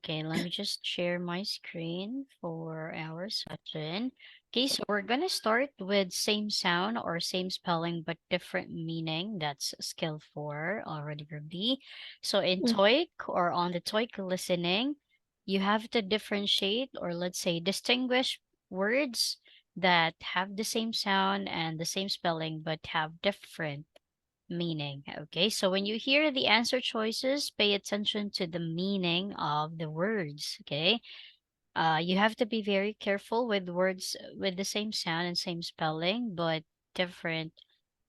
Okay, let me just share my screen for our session. Okay, so we're gonna start with same sound or same spelling but different meaning. That's skill 4 already, Ruby. So in Mm. TOEIC or on the TOEIC listening, you have to differentiate or let's say distinguish words that have the same sound and the same spelling but have different meaning. Okay, so when you hear the answer choices, pay attention to the meaning of the words. Okay, you have to be very careful with words with the same sound and same spelling, but different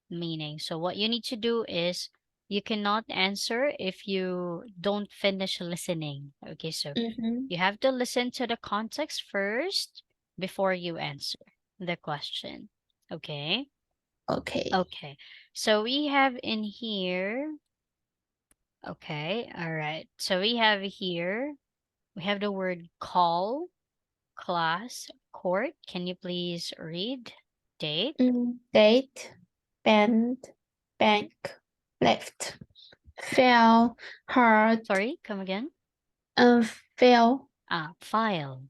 meaning. So what you need to do is you cannot answer if you don't finish listening. Okay, so Mm-hmm. you have to listen to the context first before you answer the question. Okay. Okay. Okay. So we have in here. Okay. All right. So we have here, we have the word call, class, court. Can you please read? Date. Date, bend, bank, left, fell, hard, Sorry, come again. fell, File. or File.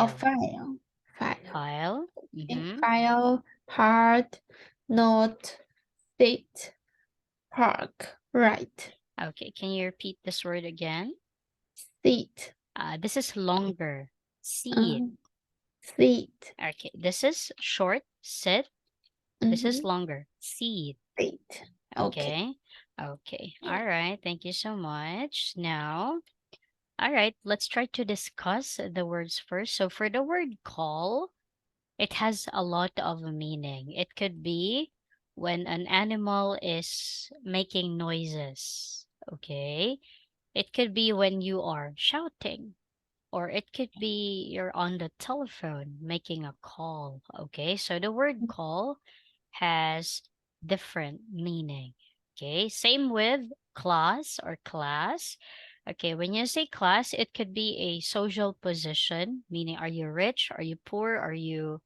file, file, File. okay. Mm-hmm. File, hard, note, sit, park, right, Okay. Can you repeat this word again? sit, This is longer. Seat. um, sit, Okay. This is short. Sit. This is mm-hmm. longer. Seat. Sit, okay. Okay. Okay. All right. Thank you so much. Now, all right, let's try to discuss the words first. So, for the word call, it has a lot of meaning. It could be when an animal is making noises. Okay. It could be when you are shouting, or it could be you're on the telephone making a call. Okay. So, the word call has different meaning. Okay, same with class or class. Okay, when you say class, it could be a social position, meaning are you rich, are you poor, are you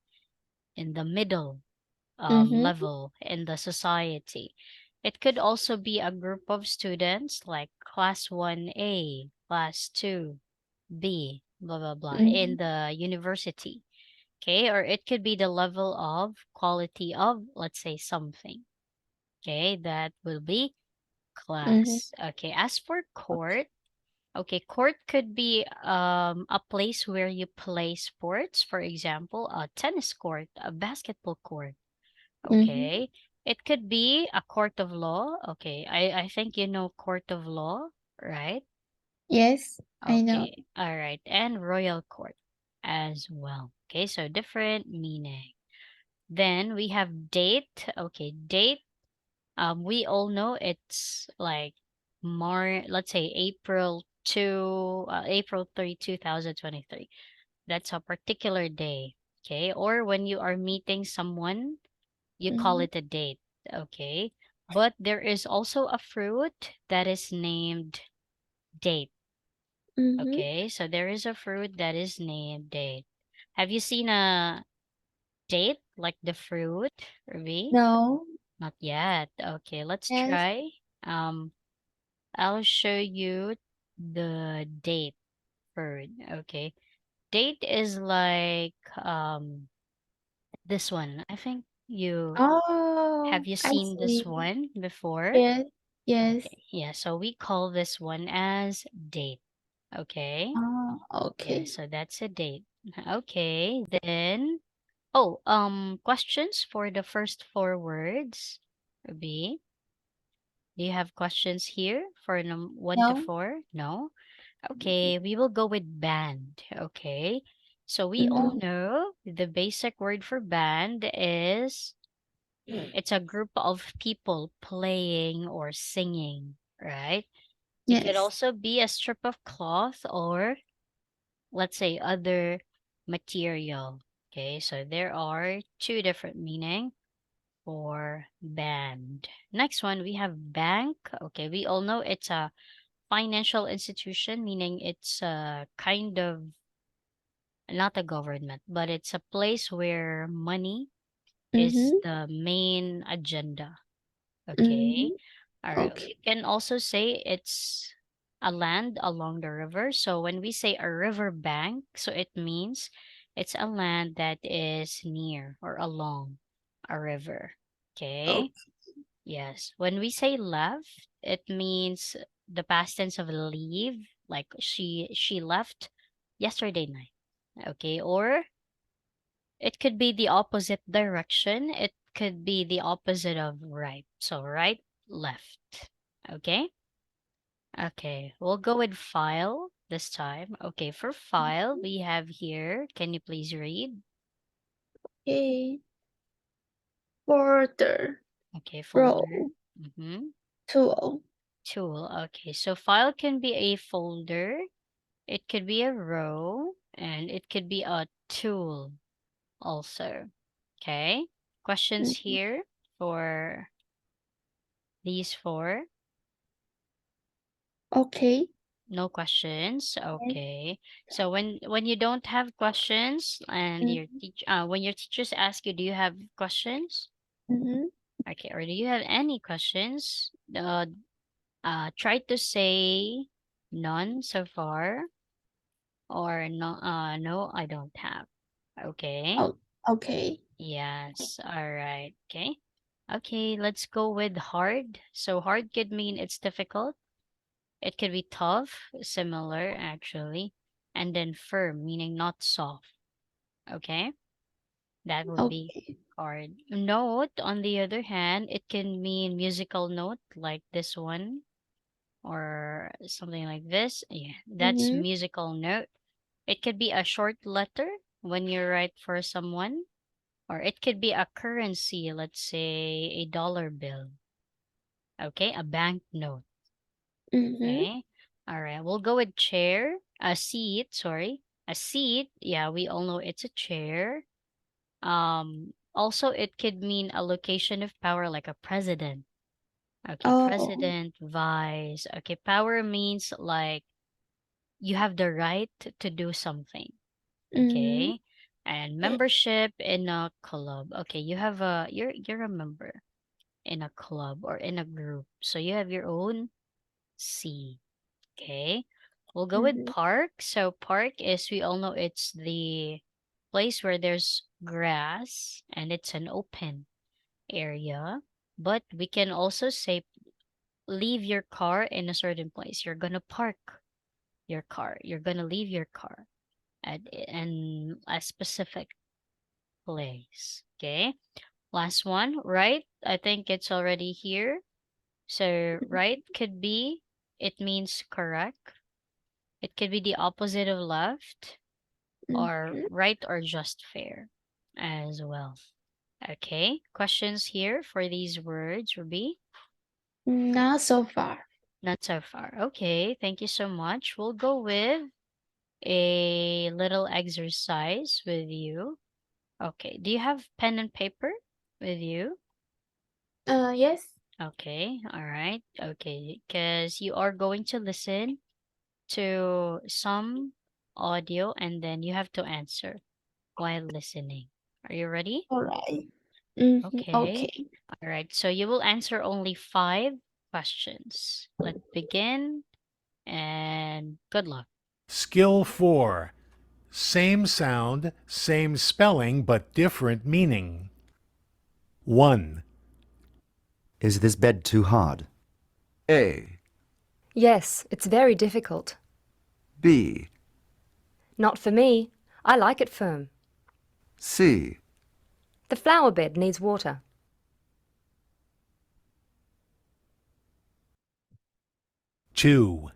in the middle Mm-hmm. level in the society. It could also be a group of students like class 1A, class 2B, blah, blah, blah, Mm-hmm. in the university. Okay, or it could be the level of quality of, let's say, something. Okay, that will be Mm-hmm. class. Okay, as for court, okay, court could be a place where you play sports, for example, a tennis court, a basketball court. Mm-hmm. Okay. It could be a court of law. Okay, I think you know court of law, right? Yes, I know. Okay, all right, and royal court as well. Okay, so different meaning. Then we have date. Okay, date. We all know it's like let's say April 3, 2023. That's a particular day. Okay. Or when you are meeting someone, you call Mm-hmm. it a date. Okay. But there is also a fruit that is named date. Mm-hmm. Okay. So there is a fruit that is named date. Have you seen a date like the fruit, Ruby? No. Not yet. Okay, let's Yes. try. Um, I'll show you the date bird. Okay. Date is like this one. I think you Oh, have you I seen this see. one before? Yes. Yes. Okay. Yeah, so we call this one as date. Okay. Oh, Yeah, okay. so that's a date. Okay, then questions for the first four words. B. Do you have questions here for one to No. four? No? Okay, we will go with band. Okay. So we all Mm-hmm. know the basic word for band is it's a group of people playing or singing, right? It could Yes. also be a strip of cloth or let's say other material. Okay, so there are two different meaning for band. Next one we have bank. Okay, we all know it's a financial institution, meaning it's a kind of not a government, but it's a place where money is Mm-hmm. the main agenda. Okay. Mm-hmm. All right. Okay. We can also say it's a land along the river. So when we say a river bank, so it means it's a land that is near or along a river. Oh. Okay. Yes. When we say left, it means the past tense of leave, like she left yesterday night. Okay. Or it could be the opposite direction. It could be the opposite of right. So right, left. Okay. Okay. We'll go with file this time. Okay. For file, we have here. Can you please read? Okay. Folder. Okay. Folder. Row. Mm-hmm. Tool. Tool. Okay. So file can be a folder. It could be a row and it could be a tool also. Okay. Questions Mhm. here for these four? Okay. No questions. Yes. Okay. So when you don't have questions and your Mhm. when your teachers ask you, do you have questions? Mhm. Okay, or do you have any questions? Try to say none so far, or no. No, I don't have. Okay. Oh, okay. Yes. All right. Okay. Okay. Let's go with hard. So hard could mean it's difficult. It could be tough, similar actually, and then firm, meaning not soft. Okay, that would be Okay. hard. Note, on the other hand, it can mean musical note like this one or something like this. Yeah, that's Mhm. musical note. It could be a short letter when you write for someone, or it could be a currency, let's say a dollar bill. Okay, a bank note. Mhm. Okay. All right. We'll go with chair. A seat, sorry. A seat. Yeah, we all know it's a chair. Also it could mean a location of power like a president. Okay, Oh. president, vice. Okay, power means like you have the right to do something. Mhm. Okay. And Yes. membership in a club. Okay, you have a you're a member in a club or in a group. So you have your own seat. Okay. We'll go with Mhm. park. So park is we all know it's the place where there's grass and it's an open area. But we can also say leave your car in a certain place. You're gonna park your car. You're gonna leave your car at in a specific place. Okay. Last one, right? I think it's already here. So right could be it means correct. It could be the opposite of left or Mhm. right or just fair as well. Okay, questions here for these words, Ruby? Not so far. Not so far. Okay, thank you so much. We'll go with a little exercise with you. Okay, do you have pen and paper with you? Yes. Okay, all right. Okay, because you are going to listen to some audio and then you have to answer while listening. Are you ready? All right. Mhm. Okay. Okay. All right. So you will answer only 5 questions. Let's begin and good luck. Skill 4. Same sound, same spelling, but different meaning. 1, Is this bed too hard? A, Yes, it's very difficult. B, Not for me. I like it firm. C, The flower bed needs water. 2,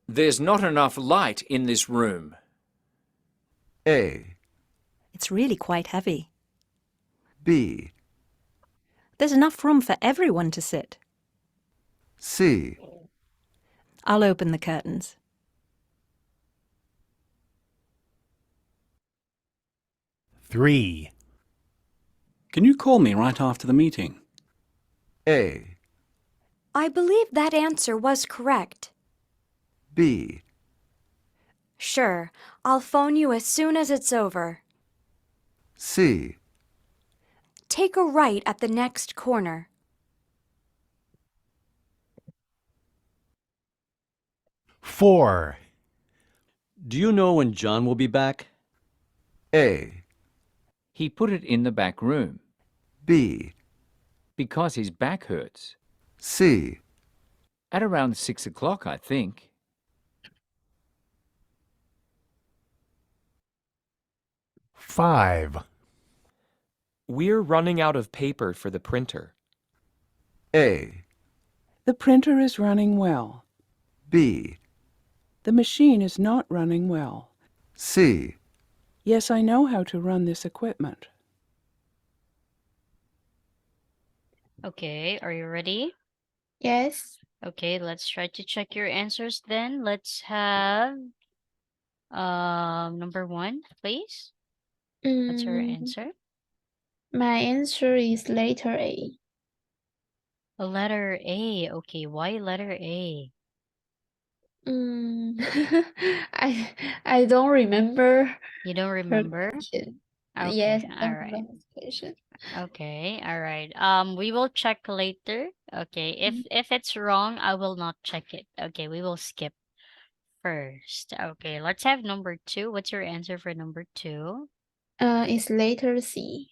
There's not enough light in this room. A, It's really quite heavy. B, There's enough room for everyone to sit. C, I'll open the curtains. 3, Can you call me right after the meeting? A, I believe that answer was correct. B, Sure, I'll phone you as soon as it's over. C, Take a right at the next corner. 4. Do you know when John will be back? A, He put it in the back room B, because his back hurts. C, At around 6 o'clock, I think. 5. We're running out of paper for the printer. A, The printer is running well. B, The machine is not running well. C, Yes, I know how to run this equipment. Okay, are you ready? Yes. Okay, let's try to check your answers then. Let's have number 1, please. What's your answer? My answer is letter A. Letter A. Okay, why letter A? I don't remember You don't her remember? question. Okay, Yes, I all don't right. remember the question. Okay, all right. We will check later. Okay, if it's wrong, I will not check it. Okay, we will skip first. Okay, let's have number 2. What's your answer for number 2? It's letter C.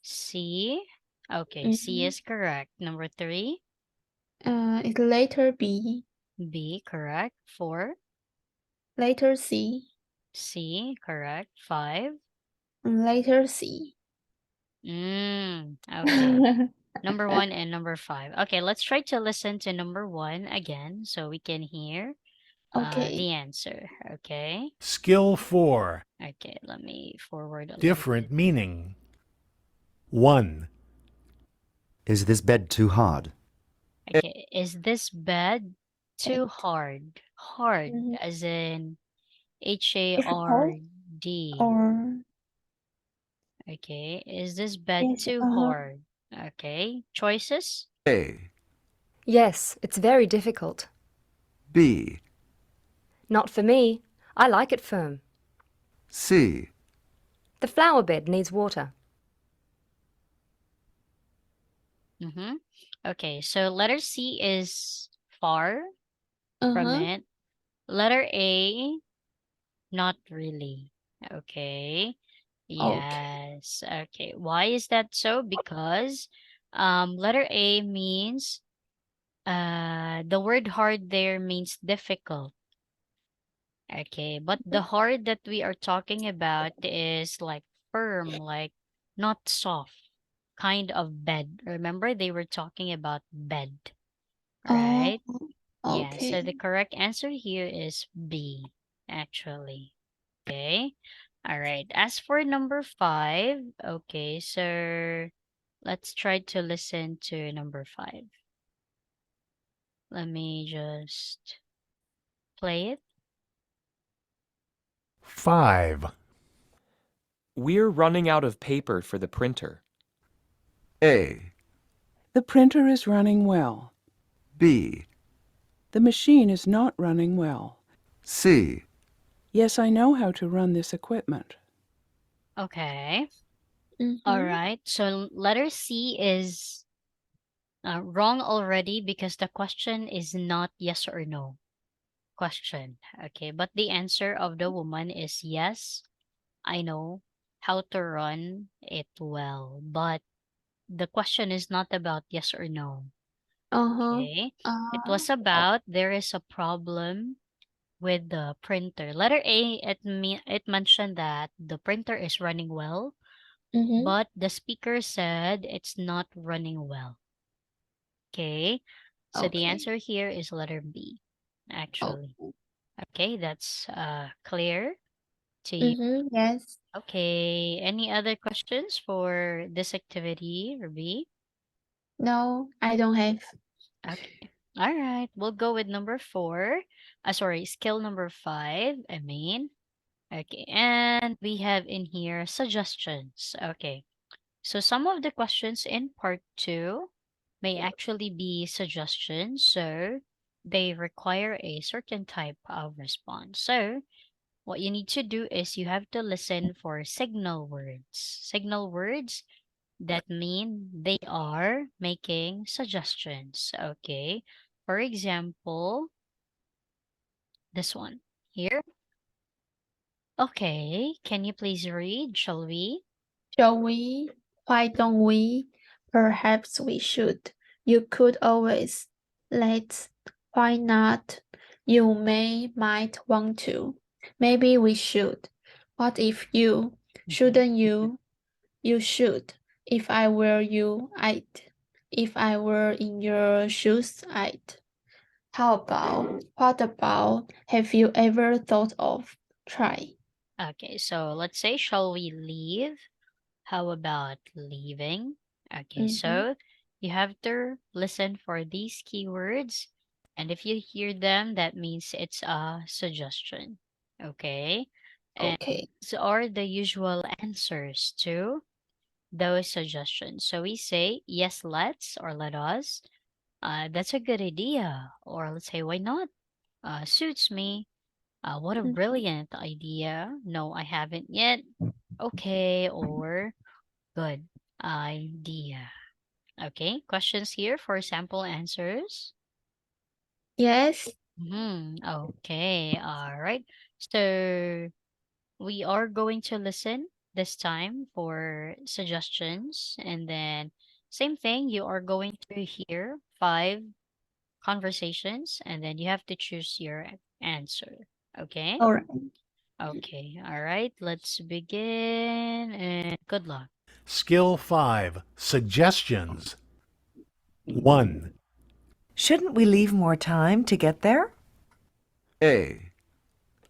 C. Okay, C Mhm. is correct. Number 3, It's letter B. B, correct. 4, Letter C. C, correct. 5, Letter C. okay. Number 1 and number 5. Okay, let's try to listen to number 1 again so we can hear Okay. the answer. Okay. Skill 4. Okay, let me forward a little Different bit. meaning. 1. Is this bed too hard? Okay, is this bed too Bed. hard? Hard Mhm. as in Difficult HARD. or Okay, is this bed yes, too hard? Okay, choices? A, Yes, it's very difficult. B, Not for me. I like it firm. C, The flower bed needs water. Mm-hmm. Okay, so letter C is far from it. Letter A, not really. Okay. Okay. Yes. Okay. Why is that so? Because letter A means the word hard there means difficult. Okay, but the hard that we are talking about is like firm, like not soft kind of bed. Remember they were talking about bed, right? Yeah, so the Okay. correct answer here is B, actually. Okay. All right. As for number 5, okay, so let's try to listen to number 5. Let me just play it. 5. We're running out of paper for the printer. A, The printer is running well. B, The machine is not running well. C, Yes, I know how to run this equipment. Okay. Mhm. All right. So letter C is wrong already because the question is not yes or no question. Okay. But the answer of the woman is yes, I know how to run it well. But the question is not about yes or no. Okay. It was about there is a problem with the printer. Letter A, it mentioned that the printer is running well, but the speaker said it's not running well. Okay. So the Okay. answer here is letter B, actually. Oh. Okay, that's clear to you. Yes. Okay. Any other questions for this activity, Ruby? No, I don't have. Okay. All right. We'll go with number 4. Sorry, skill number 5, I mean. Okay. And we have in here suggestions. Okay. So some of the questions in part 2 may actually be suggestions. So they require a certain type of response. So what you need to do is you have to listen for signal words. Signal words that mean they are making suggestions. Okay. For example, This one here. Okay, can you please read? Shall we? Shall we? Why don't we? Perhaps we should. You could always. Let's. Why not? You might want to. Maybe we should. What if you? Shouldn't you? You should. If I were you, I'd. If I were in your shoes, I'd. What about, have you ever thought of? Try. Okay, so let's say, shall we leave? How about leaving? Okay, so you have to listen for these keywords. And if you hear them, that means it's a suggestion. Okay? And Okay. these are the usual answers to those suggestions. So we say, yes, let's, or let us. That's a good idea. Or let's say, why not? Suits me. What a Mhm. brilliant idea. No, I haven't yet. Okay, or good idea. Okay, questions here for sample answers? Yes. Okay, all right. So we are going to listen this time for suggestions, and then same thing, you are going to hear 5 conversations, and then you have to choose your answer. Okay? All right. Okay, all right. Let's begin, and good luck. Skill 5. Suggestions. 1, Shouldn't we leave more time to get there? A,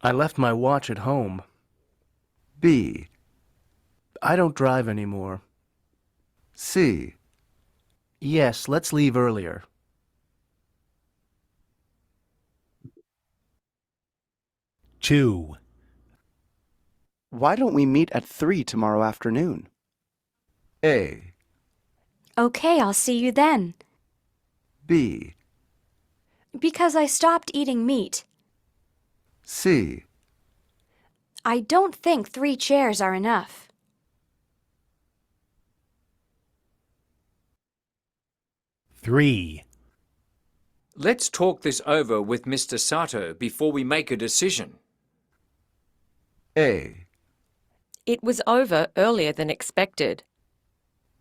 I left my watch at home. B, I don't drive anymore. C, Yes, let's leave earlier. 2, Why don't we meet at 3 tomorrow afternoon? A, Okay, I'll see you then. B, Because I stopped eating meat. C, I don't think 3 chairs are enough. 3, Let's talk this over with Mr. Sato before we make a decision. A, It was over earlier than expected.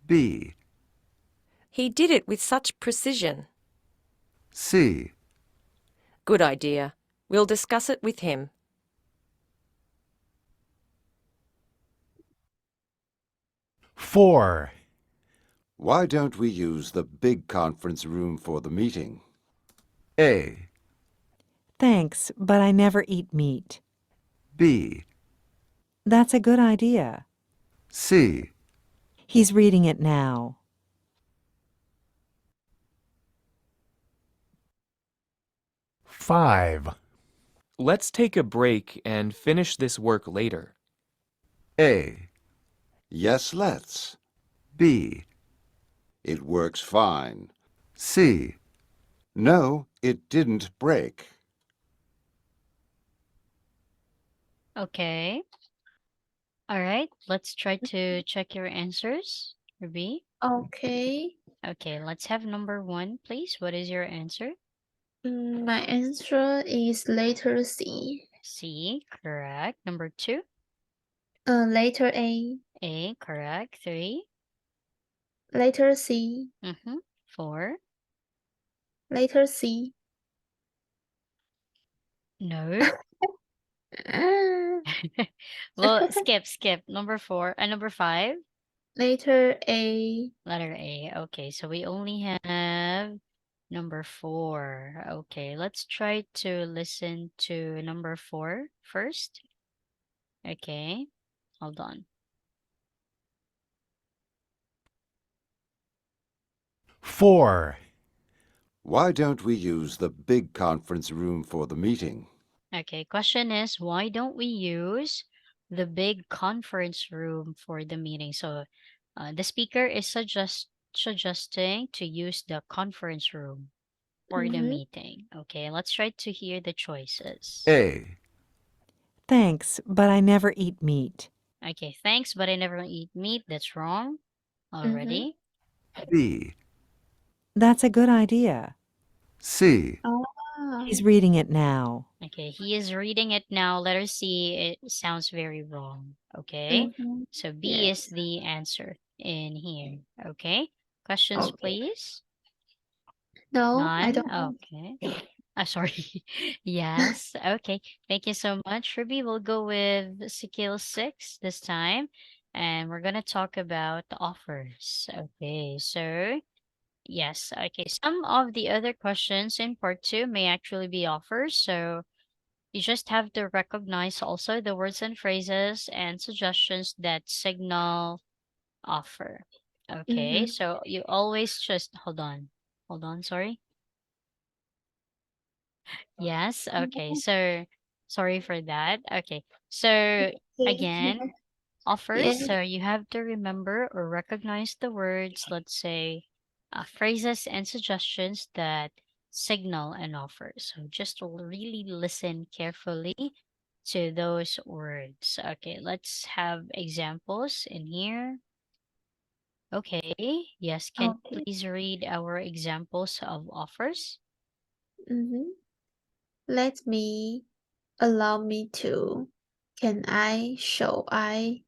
B, He did it with such precision. C, Good idea. We'll discuss it with him. 4, Why don't we use the big conference room for the meeting? A, Thanks, but I never eat meat. B, That's a good idea. C, He's reading it now. 5, Let's take a break and finish this work later. A, Yes, let's. B, It works fine. C, No, it didn't break. Okay. All right, let's try to check your answers, Ruby. Okay. Okay, let's have number 1, please. What is your answer? My answer is letter C. C, correct. Number 2, Letter A. A, correct. 3, Letter C. 4, Letter C. no. Well, skip. Number 4, number 5, Letter A. letter A. Okay, so we only have number 4. Okay, let's try to listen to number 4 first. Okay, hold on. 4, Why don't we use the big conference room for the meeting? Okay, question is, why don't we use the big conference room for the meeting? So the speaker is suggesting to use the conference room for the meeting. Okay, let's try to hear the choices. A, Thanks, but I never eat meat. Okay, thanks, but I never eat meat. That's wrong already. B, That's a good idea. C, Ah. He's reading it now. Okay, he is reading it now. Letter C, it sounds very wrong. Okay, so B is Yes. the answer in here. Okay, questions, Okay. please. No, I None? don't have. Okay. Sorry. Yes. Okay. Thank you so much, Ruby. We'll go with skill 6 this time. And we're going to talk about the offers. Okay. So, yes. Okay. Some of the other questions in part 2 may actually be offers. So, you just have to recognize also the words and phrases and suggestions that signal offer. Okay. So, you always just hold on. Hold on. Sorry. Yes. Okay. So sorry for that. Okay. So again, offers. Yes. So you have to remember or recognize the words, let's say, phrases and suggestions that signal an offer. So just really listen carefully to those words. Okay. Let's have examples in here. Okay. Yes. Can you Okay. please read our examples of offers? Let me. Allow me to. Can I? Shall I?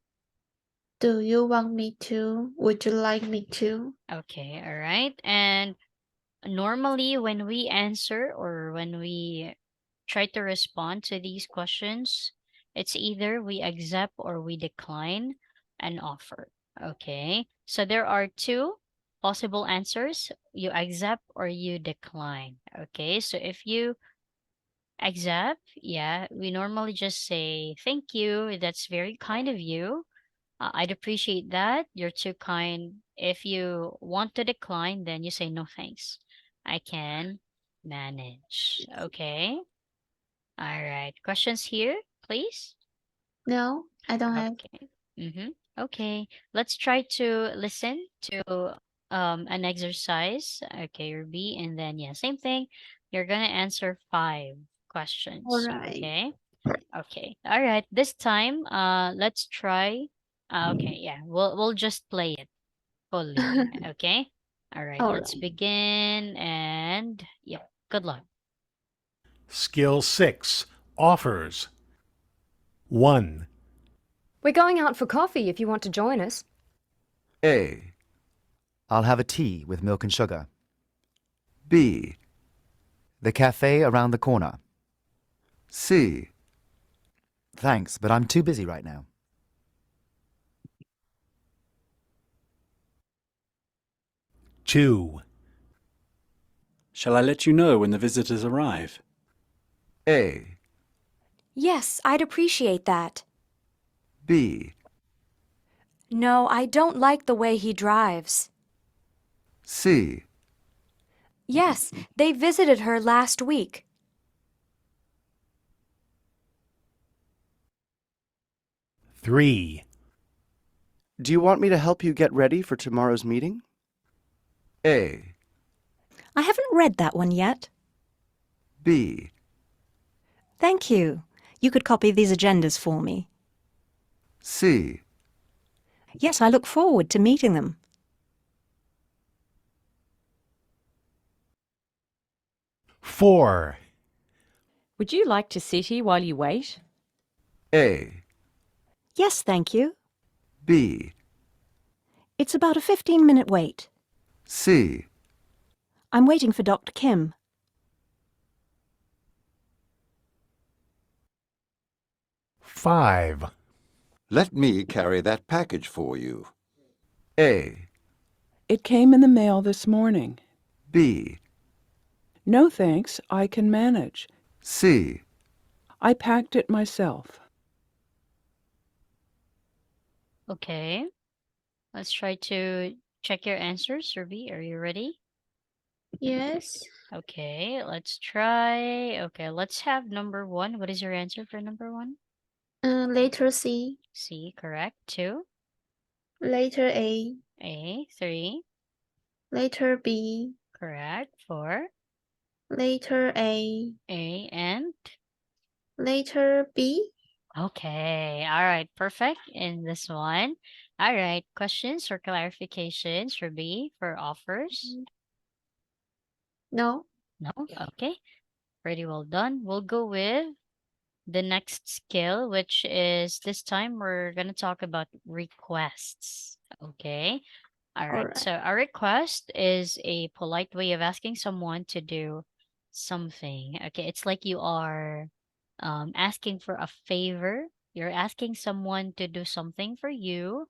Do you want me to? Would you like me to? Okay, all right. And normally when we answer or when we try to respond to these questions, it's either we accept or we decline an offer. Okay. So there are two possible answers. You accept or you decline. Okay. So if you accept, yeah, we normally just say, thank you. That's very kind of you. I'd appreciate that. You're too kind. If you want to decline, then you say no thanks. I can manage. Okay. All right. Questions here, please? No, I don't have. Okay. Mm-hmm. Okay. Let's try to listen to an exercise. Okay, Ruby. And then yeah, same thing. You're gonna answer 5 All questions. right. Okay. Okay. All right. This time, let's try. Okay. Yeah. We'll just play it fully. Okay. All right. All Let's right. begin. And yep. Good luck. Skill 6. Offers. 1, We're going out for coffee if you want to join us. A, I'll have a tea with milk and sugar. B, The cafe around the corner. C, Thanks, but I'm too busy right now. 2, Shall I let you know when the visitors arrive? A, Yes, I'd appreciate that. B, No, I don't like the way he drives. C, Yes, they visited her last week. 3, Do you want me to help you get ready for tomorrow's meeting? A, I haven't read that one yet. B, Thank you. You could copy these agendas for me. C, Yes, I look forward to meeting them. 4, Would you like to sit here while you wait? A, Yes, thank you. B, It's about a 15-minute wait. C, I'm waiting for Dr. Kim. 5, let me carry that package for you. A, It came in the mail this morning. B, No thanks, I can manage. C, I packed it myself. Okay. Let's try to check your answers. Ruby, are you ready? Yes. Okay. Let's try. Okay. Let's have number 1. What is your answer for number 1? Letter C. C. Correct. 2. Letter A. A. 3. Letter B. Correct. 4. Letter A. A and Letter B. okay. All right. Perfect. In this one. All right. Questions or clarifications for B for offers? No. No. Okay. pretty well done. We'll go with the next skill, which is this time we're going to talk about requests. Okay. All right. Alright. So a request is a polite way of asking someone to do something. Okay. It's like you are asking for a favor. You're asking someone to do something for you,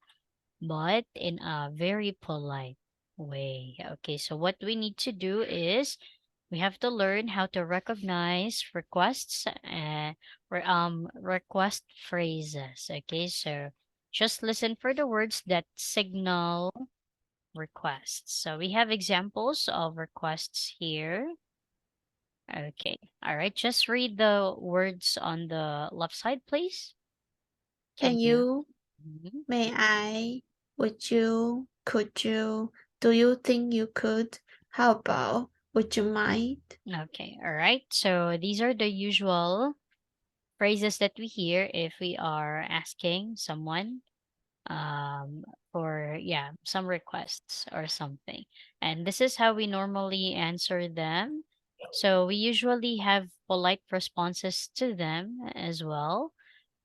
but in a very polite way. Okay. So what we need to do is we have to learn how to recognize requests or request phrases. Okay, so just listen for the words that signal requests. So we have examples of requests here. Okay, all right. Just read the words on the left side, please. Can you? Mhm. May I? Would you? Could you? Do you think you could? How about? Would you mind? Okay, all right. So these are the usual phrases that we hear if we are asking someone for some requests or something, and this is how we normally answer them. So we usually have polite responses to them as well.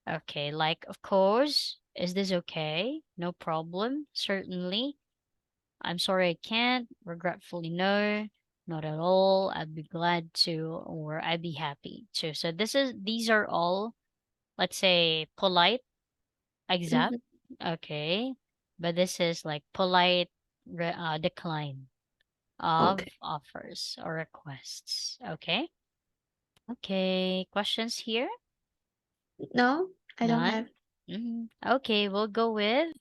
Okay, like of course, is this okay, no problem, certainly, I'm sorry I can't, regretfully no, not at all, I'd be glad to, or I'd be happy to. So these are all, let's say, polite accept. Mhm. Okay. But this is like polite decline of Okay. offers or requests. Okay. Okay. Questions here? No, I don't None? have. Okay. We'll go with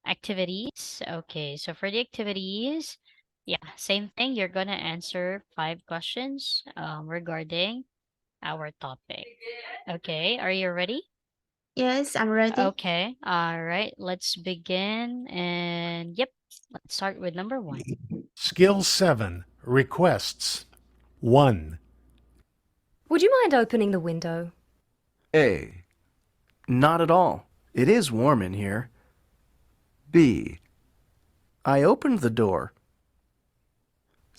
activities. Okay. So for the activities, same thing. You're going to answer 5 questions regarding our topic. Okay. Are you ready? Yes, I'm ready. Okay. All right. Let's begin. And yep, let's start with number 1. Skill 7. Requests. 1, Would you mind opening the window? A. Not at all. It is warm in here. B. I opened the door.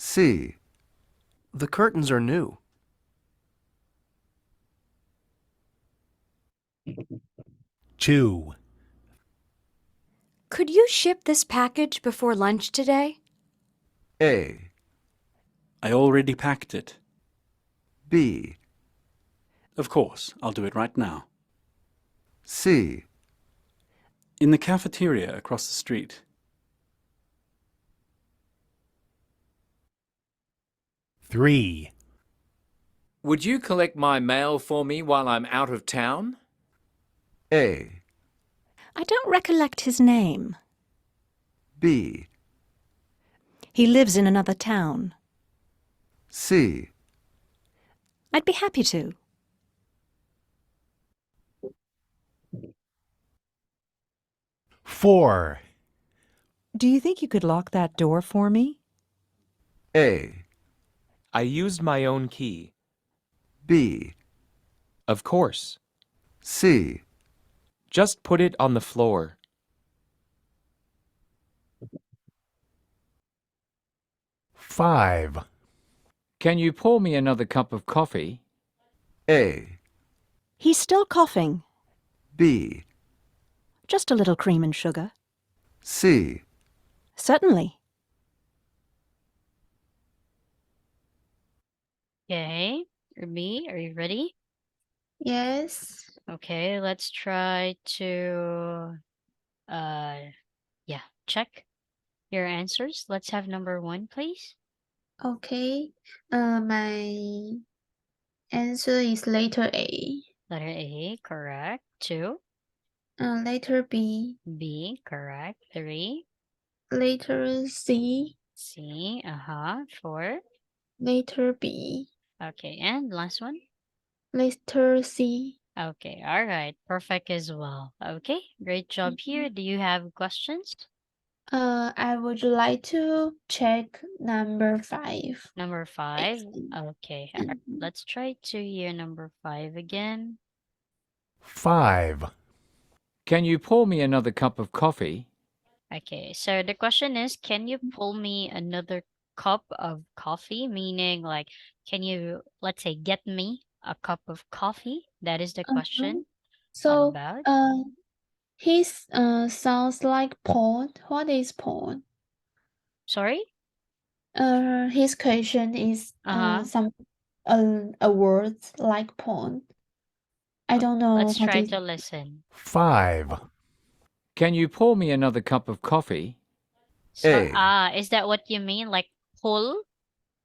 C. The curtains are new. 2, Could you ship this package before lunch today? A. I already packed it. B. Of course, I'll do it right now. C. In the cafeteria across the street. 3, Would you collect my mail for me while I'm out of town? A. I don't recollect his name. B. He lives in another town. C. I'd be happy to. 4, Do you think you could lock that door for me? A. I used my own key. B. Of course. C. Just put it on the floor. 5, Can you pour me another cup of coffee? A. He's still coughing. B. Just a little cream and sugar. C. Certainly. Okay. B, are you ready? Yes. Okay, let's try to check your answers. Let's have number 1, please. Okay. My answer is letter A. Letter A, correct. 2. Letter B. B, correct. 3. Letter C. C, 4. Letter B. Okay, and last one? Letter C. Okay, all right. Perfect as well. Okay, great job here. Do you have questions? I would like to check number 5. Number 5. Excellent. Okay, all right. Let's try to hear number 5 again. 5, Can you pour me another cup of coffee? Okay, so the question is, can you pull me another cup of coffee, meaning like, can you, let's say, get me a cup of coffee? That is the question So, about. his sounds like porn. What is porn? Sorry? His question is Uh-huh. some a word like porn. I don't know Let's what try is. to listen. 5, Can you pour me another cup of coffee? So, A. is that what you mean? Like pull?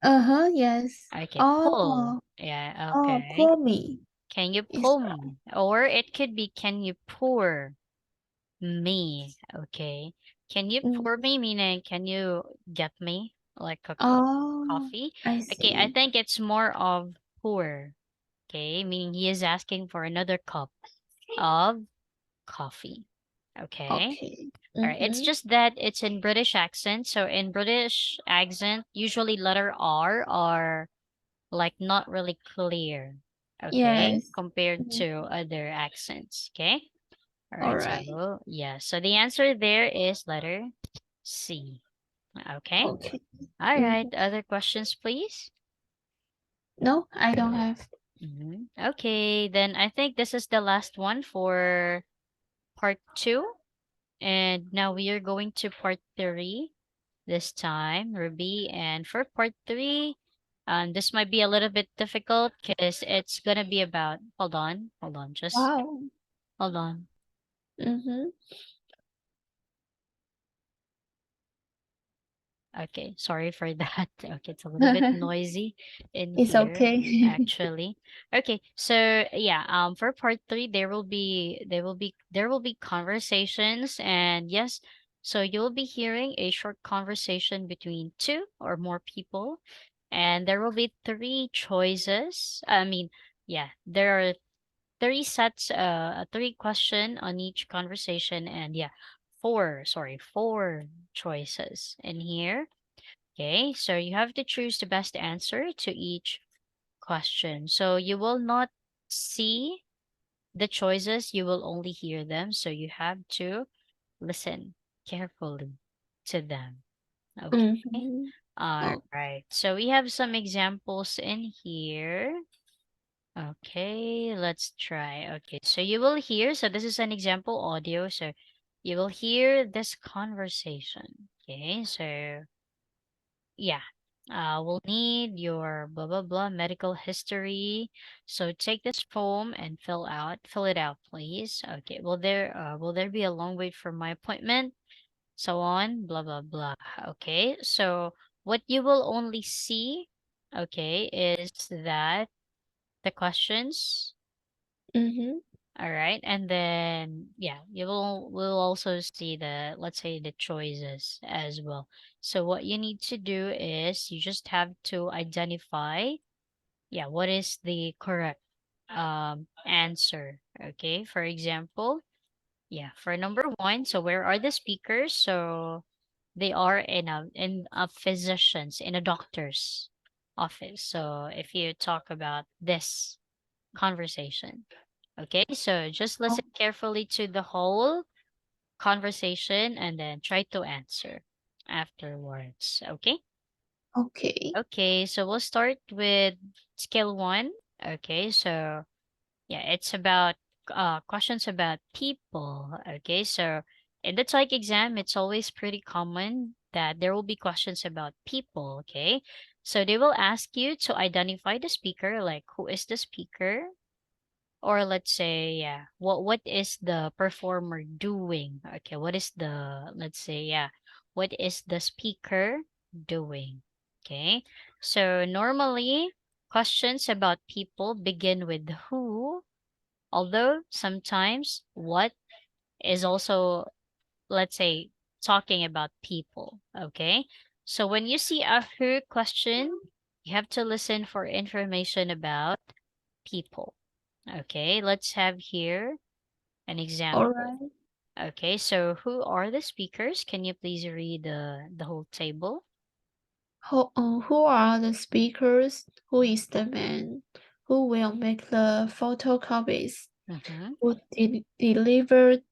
Yes. Okay, pull. Oh, Yeah, oh, okay. pour me. Can you Is pull me? Or it could be, can you pour me? Okay. Can you pour me, meaning can you get me like a cup of Oh, coffee? I Okay, I see. think it's more of pour. Okay, meaning he is asking for another cup of coffee. Okay. Okay. All right. It's just that it's in British accent. So in British accent, usually letter R are like not really clear. Okay, Yes. compared to other accents. Okay. All All right. right. So yeah. So the answer there is letter C. Okay. Okay. All right. Other questions, please. No, I don't have. Okay. Then I think this is the last one for part 2. And now we are going to part 3 this time, Ruby. And for part 3, this might be a little bit difficult because it's gonna be about, hold on, just Wow. hold on. Okay, sorry for that. Okay, it's a little bit noisy in It's here, okay. actually. Okay, so yeah, for part 3, there will be conversations, and yes, so you'll be hearing a short conversation between 2 or more people, and there will be 3 choices. I mean, yeah, there are 3 sets, 3 question on each conversation, and yeah, 4 choices in here. Okay, so you have to choose the best answer to each question. So you will not see the choices, you will only hear them. So you have to listen carefully to them. Okay. All Oh, right. So we have some examples in here. Okay, let's try. Okay, so you will hear, so this is an example audio. So you will hear this conversation. Okay, so yeah. We'll need your blah blah blah medical history. So take this form and fill it out, please. Okay. Will there be a long wait for my appointment? So on, blah blah blah. Okay. So what you will only see, okay, is that the questions. All right. And then yeah, will also see the, let's say, the choices as well. So what you need to do is you just have to identify, yeah, what is the correct answer. Okay. For example, yeah, for number 1, so where are the speakers? So they are in a physician's, in a doctor's office. So if you talk about this conversation. Okay, so just listen carefully to the whole conversation and then try to answer afterwards. Okay? okay. Okay, so we'll start with skill 1. Okay, so yeah, it's about questions about people. Okay, so in the TOEIC exam, it's always pretty common that there will be questions about people. Okay, so they will ask you to identify the speaker, like who is the speaker, or let's say, yeah, what is the performer doing? Okay, what is the, let's say, yeah, what is the speaker doing? Okay, so normally questions about people begin with who, although sometimes what is also, let's say, talking about people. Okay, so when you see a who question, you have to listen for information about people. Okay, let's have here an All example. right. Okay, so who are the speakers? Can you please read the whole table? Who are the speakers? Who is the man? Who will make the photocopies? Who delivered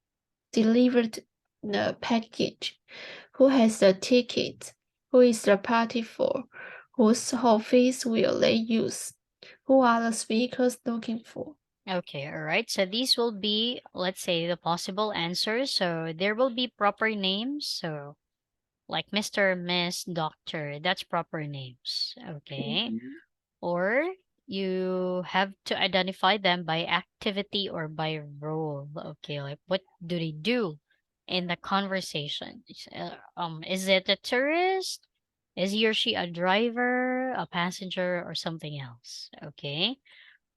the package? Who has the ticket? Who is the party for? Whose office will they use? Who are the speakers looking for? Okay, all right. So these will be, let's say, the possible answers. So there will be proper names. So like Mr., Miss, Doctor, that's proper names. Okay. Or you have to identify them by activity or by role. Okay, like what do they do in the conversation? Is it a tourist? Is he or she a driver, a passenger, or something else? Okay.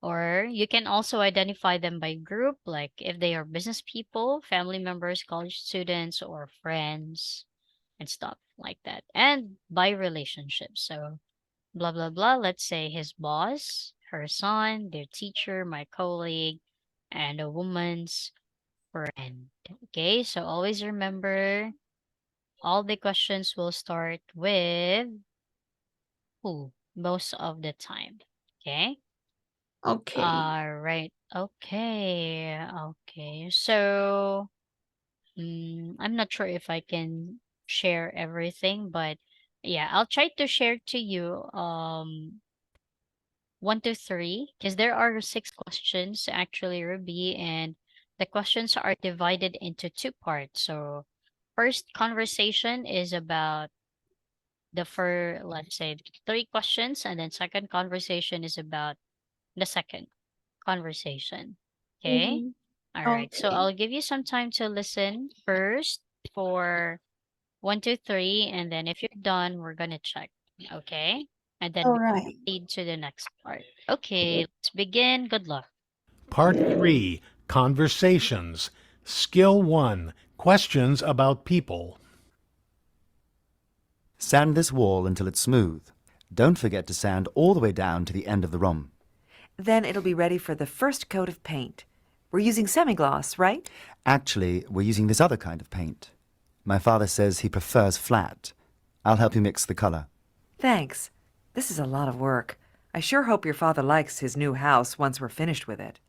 Or you can also identify them by group, like if they are business people, family members, college students, or friends, and stuff like that. And by relationship. So blah blah blah, let's say his boss, her son, their teacher, my colleague, and a woman's friend. Okay, so always remember all the questions will start with who most of the time. Okay. Okay. All right. Okay. Okay. So I'm not sure if I can share everything, but yeah, I'll try to share to you 1 to 3, because there are 6 questions actually, Ruby, and the questions are divided into 2 parts. So first conversation is about let's say 3 questions, and then second conversation is about the second conversation. Okay. Mhm. All right. So Okay. I'll give you some time to listen first for 1 to 3, and then if you're done, we're gonna check. Okay. And then All we right. proceed to the next part. Okay, let's begin. Good luck. Part 3, Conversations. Skill 1, Questions about people. Sand this wall until it's smooth. Don't forget to sand all the way down to the end of the room. Then it'll be ready for the first coat of paint. We're using semi-gloss, right? Actually, we're using this other kind of paint. My father says he prefers flat. I'll help you mix the color. Thanks. This is a lot of work. I sure hope your father likes his new house once we're finished with it.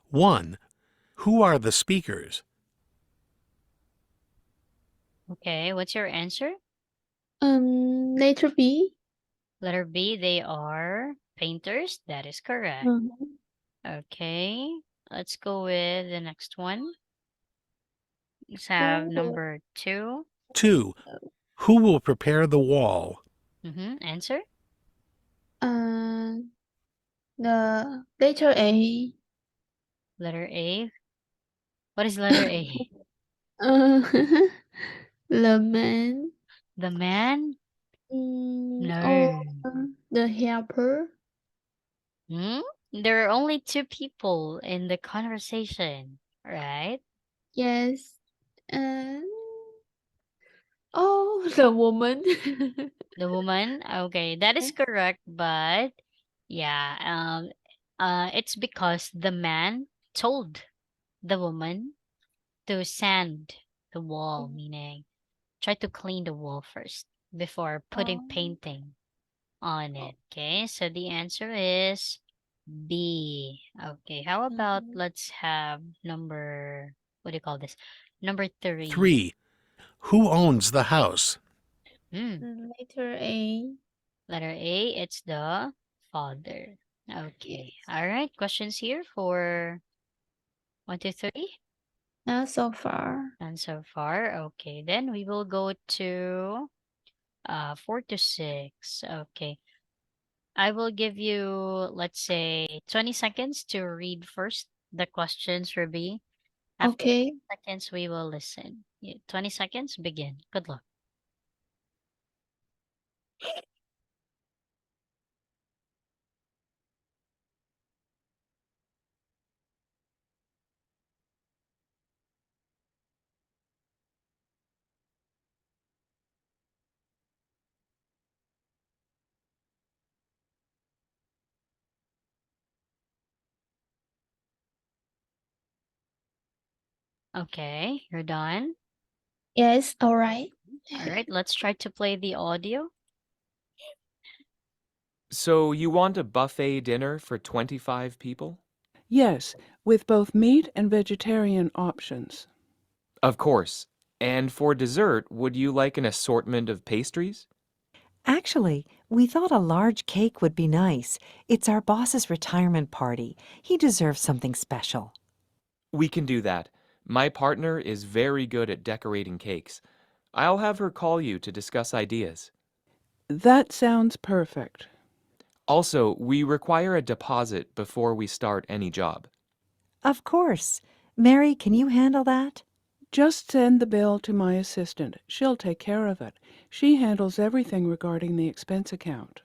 1. Who are the speakers? Okay, what's your answer? Letter B. Letter B, they are painters. That is correct. Mhm. Okay, let's go with the next one. Let's have number 2. 2. Who will prepare the wall? Answer? The letter A. Letter A. What is letter A? Uh, the man. The man? Or No. the helper. There are only 2 people in the conversation, right? Yes. Oh, the woman. The woman? Okay, that is correct, but yeah, it's because the man told the woman to sand the wall, meaning try to clean the wall first before putting painting on it. Okay, so the answer is B. Okay, how about let's have what do you call this? Number 3. 3. Who owns the house? Letter A. Letter A, it's the father. Okay, all right. Questions here for 1 to 3? Not so far. And so far, okay. Then we will go to 4 to 6. Okay. I will give you, let's say, 20 seconds to read first the questions, Ruby. After Okay. 20 seconds, we will listen. 20 seconds, begin. Good luck. Okay, you're done. Yes, all right. All right, let's try to play the audio. So you want a buffet dinner for 25 people? Yes, with both meat and vegetarian options. Of course. And for dessert, would you like an assortment of pastries? Actually, we thought a large cake would be nice. It's our boss's retirement party. He deserves something special. We can do that. My partner is very good at decorating cakes. I'll have her call you to discuss ideas. That sounds perfect. Also, we require a deposit before we start any job. Of course. Mary, can you handle that? Just send the bill to my assistant. She'll take care of it. She handles everything regarding the expense account.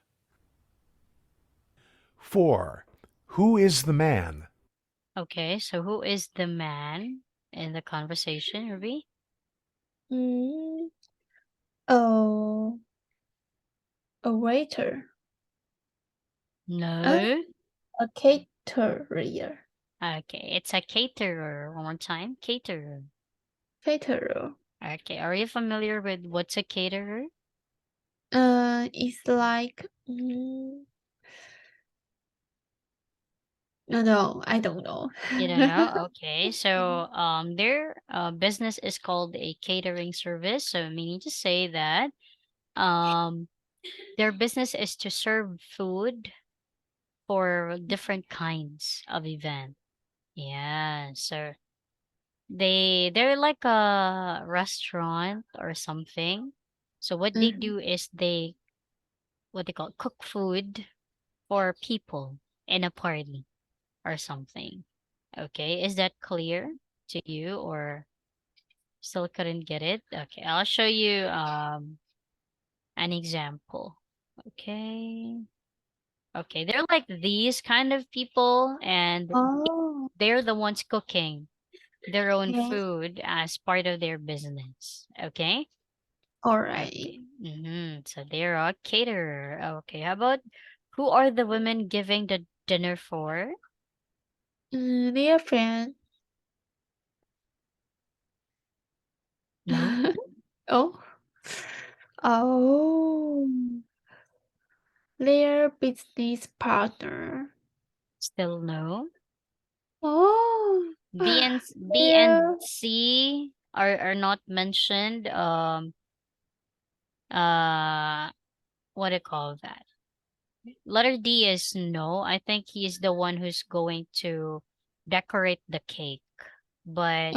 4. Who is the man? Okay, so who is the man in the conversation, Ruby? Oh, a waiter. No. A caterer. Okay, it's a caterer. One more time. Caterer. Caterer. Okay, are you familiar with what's a caterer? It's like no, I don't know. You don't know? Okay, so their business is called a catering service. So meaning to say that their business is to serve food for different kinds of event. Yeah, so they're like a restaurant or something. So what they do is they what they call cook food for people in a party or something. Okay, is that clear to you or still couldn't get it? Okay, I'll show you an example. Okay. Okay, they're like these kind of people and Oh, they're the ones cooking their own yes. food as part of their business. Okay? All right. Okay. So they're a caterer. Okay, how about who are the women giving the dinner for? Dear friend. No. Oh. Oh. Their business partner. Still no. Oh. B and Their C are not mentioned. What do you call that? Letter D is no. I think he's the one who's going to decorate the cake, but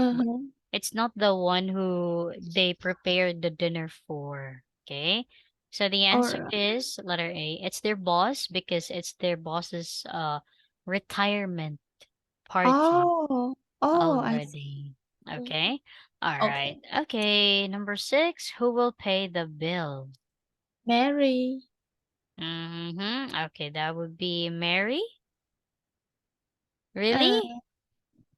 it's not the one who they prepared the dinner for. Okay. So the answer Alright. is letter A. It's their boss because it's their boss's retirement party Oh. Oh, I already. see. Okay. All right. Okay. Okay. Number 6. Who will pay the bill? Mary. Okay, that would be Mary. Really?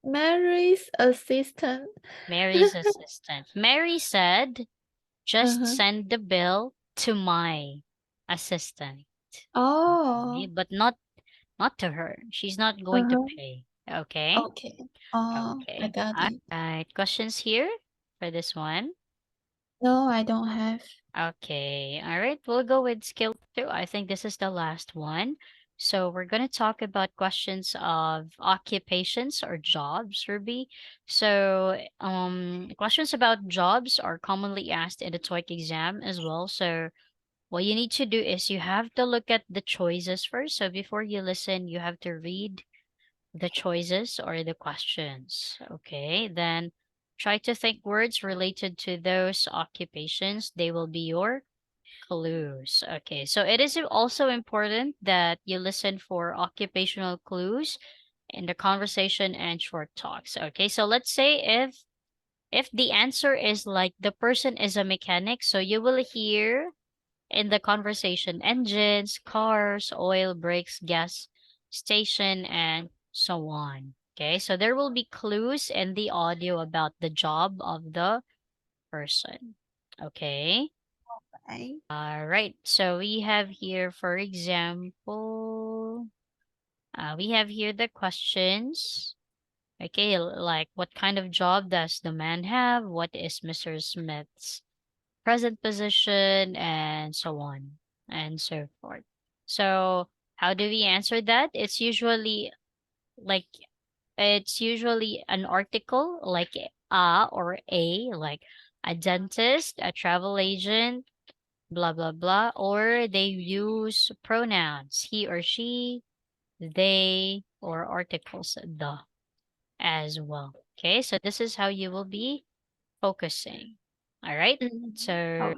Mary's assistant. Mary's assistant. Mary said, just Uh-huh. send the bill to my assistant. Oh. Okay, but not to her. She's not going to pay. Okay? Okay. Oh, Okay. I got All it. right. Questions here for this one? No, I don't have. Okay. All right. We'll go with skill 2. I think this is the last one. So we're going to talk about questions of occupations or jobs, Ruby. So questions about jobs are commonly asked in the TOEIC exam as well. So what you need to do is you have to look at the choices first. So before you listen, you have to read the choices or the questions. Okay. Then try to think words related to those occupations. They will be your clues. Okay, so it is also important that you listen for occupational clues in the conversation and short talks. Okay, so let's say if the answer is like the person is a mechanic, so you will hear in the conversation engines, cars, oil, brakes, gas station, and so on. Okay, so there will be clues in the audio about the job of the person. Okay. Okay. All right. So we have here, for example, we have here the questions. Okay, like what kind of job does the man have? What is Mr. Smith's present position? And so on and so forth. So how do we answer that? It's usually an article like a or a, like a dentist, a travel agent, blah, blah, blah, or they use pronouns, he or she, they, or articles, the, as well. Okay, so this is how you will be focusing. All right, so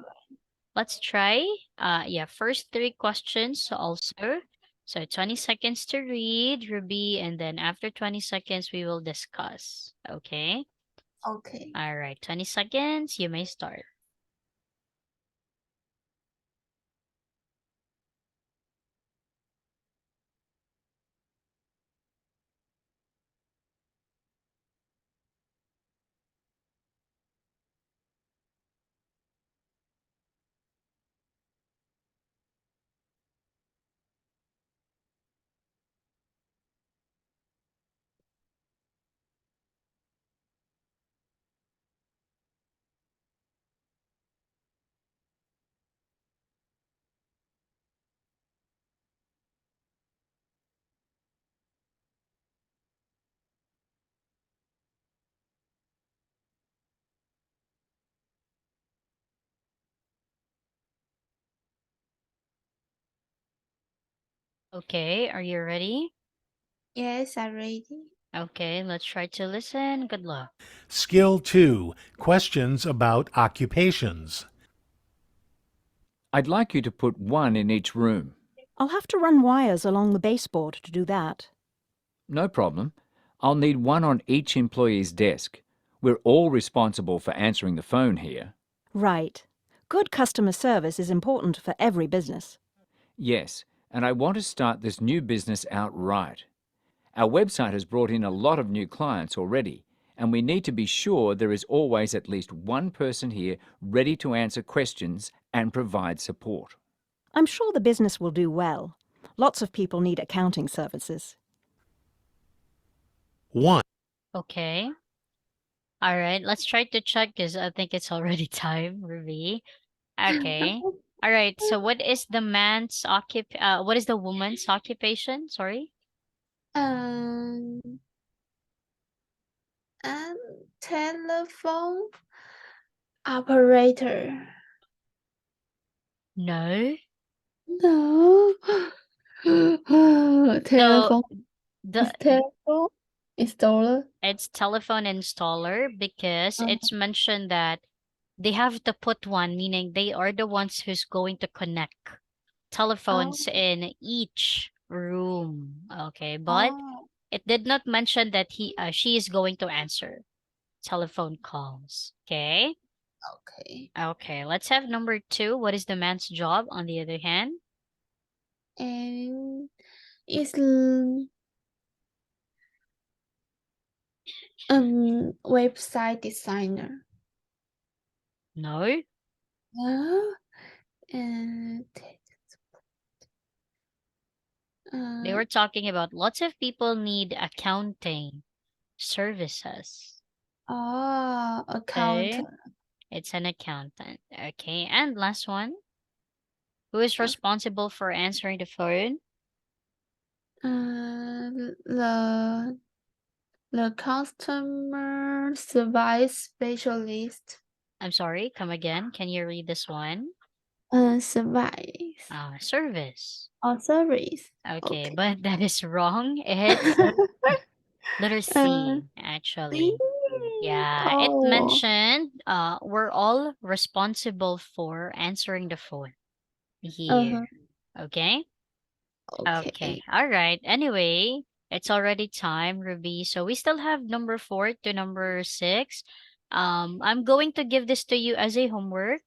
let's try. Yeah, first 3 questions also. So 20 seconds to read, Ruby, and then after 20 seconds, we will discuss. Okay? Okay. All right, 20 seconds, you may start. Okay, are you ready? Yes, I'm ready. Okay, let's try to listen. Good luck. Skill 2. Questions about occupations. I'd like you to put one in each room. I'll have to run wires along the baseboard to do that. No problem. I'll need one on each employee's desk. We're all responsible for answering the phone here. Right. Good customer service is important for every business. Yes, and I want to start this new business out right. Our website has brought in a lot of new clients already, and we need to be sure there is always at least one person here ready to answer questions and provide support. I'm sure the business will do well. Lots of people need accounting services. 1. Okay. All right, let's try to check because I think it's already time, Ruby. Okay. All right, so what is the what is the woman's occupation? Sorry. Um, telephone operator. No. No. Telephone. The Telephone installer. It's telephone installer because it's mentioned that they have to put one, meaning they are the ones who's going to connect telephones in each room. Okay, but it did not mention that she is going to answer telephone calls. Okay. Okay. Okay, let's have number 2. What is the man's job on the other hand? And it's website designer. No. No. And They were talking about lots of people need accounting services. accountant. It's an accountant. Okay, and last one. Who is responsible for answering the phone? The customer service specialist. I'm sorry, come again. Can you read this one? Service. Service. Service. Okay, but that is wrong. It's letter C, actually. Yeah, it mentioned we're all responsible for answering the phone here. Okay? Okay. All right. Anyway, it's already time, Ruby. So we still have number 4 to number 6. I'm going to give this to you as a homework.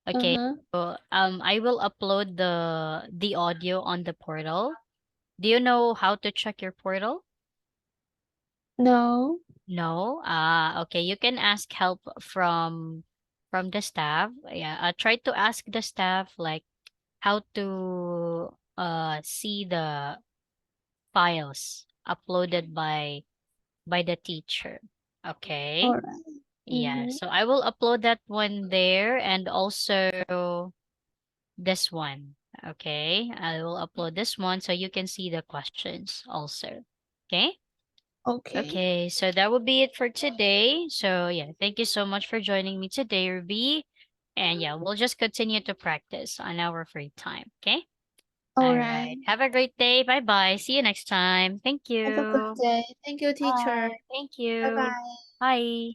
Okay. So, I will upload the audio on the portal. Do you know how to check your portal? No. No? Okay. You can ask help from the staff. Yeah, try to ask the staff like how to see the files uploaded by the teacher. Okay? All right. Yeah, so I will upload that one there and also this one. Okay? I will upload this one so you can see the questions also. Okay? Okay. Okay, so that would be it for today. So yeah, thank you so much for joining me today, Ruby. And yeah, we'll just continue to practice on our free time. Okay. All All right. right. Have a great day. Bye bye. See you next time. Thank Have a good you. day. Thank you, teacher. Bye. Thank you. Bye-bye. Bye.